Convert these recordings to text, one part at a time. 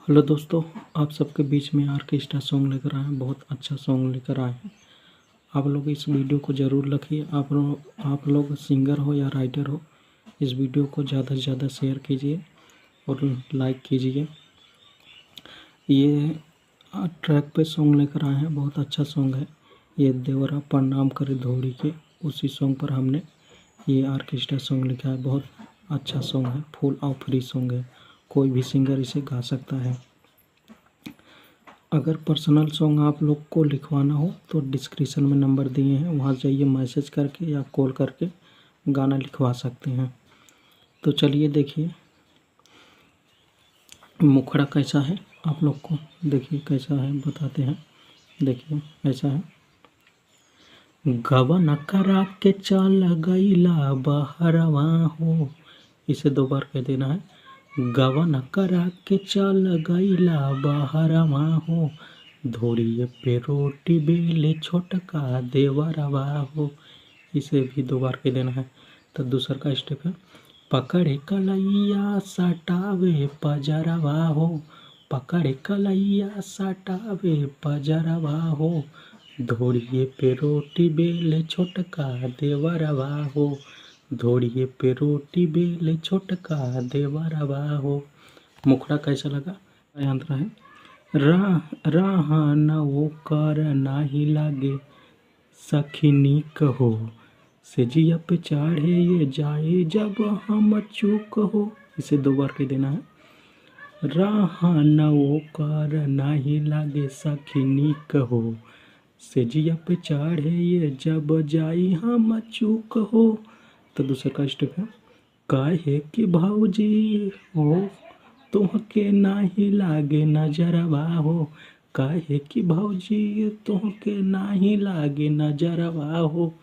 Hello दोस्तों, आप सबके बीच में ऑर्केस्ट्रा सॉन्ग लेकर आए हैं। बहुत अच्छा सॉन्ग लेकर आए हैं। आप लोग इस वीडियो को ज़रूर लिखिए। आप लोग सिंगर हो या राइटर हो, इस वीडियो को ज़्यादा से ज़्यादा शेयर कीजिए और लाइक कीजिए। ये ट्रैक पे सॉन्ग लेकर आए हैं, बहुत अच्छा सॉन्ग है। ये देवरा प्रणाम करे धोड़ी के, उसी सॉन्ग पर हमने ये ऑर्केस्ट्रा सॉन्ग लिखा है। बहुत अच्छा सॉन्ग है, फुल और फ्री सॉन्ग है। कोई भी सिंगर इसे गा सकता है। अगर पर्सनल सॉन्ग आप लोग को लिखवाना हो तो डिस्क्रिप्शन में नंबर दिए हैं, वहाँ जाइए, मैसेज करके या कॉल करके गाना लिखवा सकते हैं। तो चलिए देखिए मुखड़ा कैसा है, आप लोग को देखिए कैसा है, बताते हैं। देखिए ऐसा है। गवन करा के चल गईला बहरवा हो, इसे 2 बार कह देना है। गवन करा के चल गईला बहरवा हो, धोड़िए पे रोटी बेले छोटका देवरवा हो, इसे भी 2 बार कह देना है। तो दूसरा का स्टेप है। पकड़े कलैया सटावे पजरवा हो, पकड़े कलैया सटावे पजरवा हो, धोड़िए पे रोटी बेले छोटका देवरवा हो, धोड़िए पे रोटी बेले छोटका देवरवा हो। मुखड़ा कैसा लगा? यंत्र है। राह न वो कर नाही लागे सखिनी कहो, सेजिया पे चढ़े ये जाए जब हम चूक हो, इसे 2 बार कह देना है। राह न वो कर नाही लागे सखिनी कहो, सेजिया पे चढ़े ये जब जाई हम चूक हो। तो दूसरा का स्टेप है। काहे कि भौजी हो तुहके नाही लागे नजरवा हो, काहे कि भौजी तुहके नाही लागे नजरवा हो,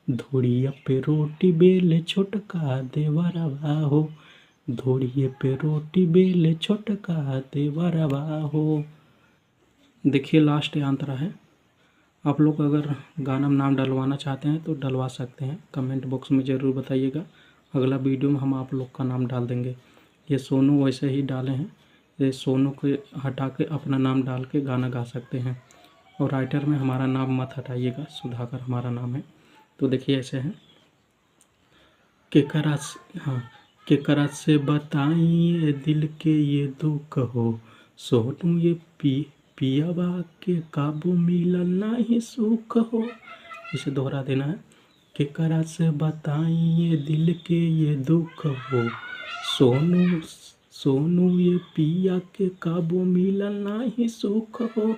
धोड़िया पे रोटी बेले छोटका देवरवा हो, धोड़िए पे रोटी बेले छोटका देवरवा हो। देखिए लास्ट अंतरा है। आप लोग अगर गाना में नाम डलवाना चाहते हैं तो डलवा सकते हैं, कमेंट बॉक्स में ज़रूर बताइएगा। अगला वीडियो में हम आप लोग का नाम डाल देंगे। ये सोनू वैसे ही डाले हैं, ये सोनू को हटा के अपना नाम डाल के गाना गा सकते हैं। और राइटर में हमारा नाम मत हटाइएगा, सुधाकर हमारा नाम है। तो देखिए ऐसे हैं। केकरा से बताइए दिल के ये दुख हो, सोनू ये पियावा के काबू मिलल नहीं सुख हो, इसे दोहरा देना है। केकरा से बताइए दिल के ये दुख हो, सोनू ये पिया के काबू मिलल नहीं सुख हो।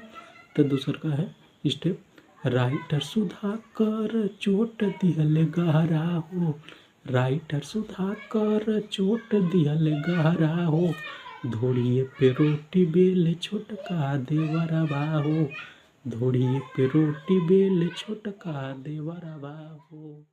तो दूसरा का है स्टेप। राइटर सुधाकर चोट दिहल गहरा हो, राइटर सुधाकर चोट दिहल गहरा हो, धोड़िए पे रोटी बेले छोटका देवरवा हो, धोड़िए पे रोटी बेले छोटका देवरवा हो।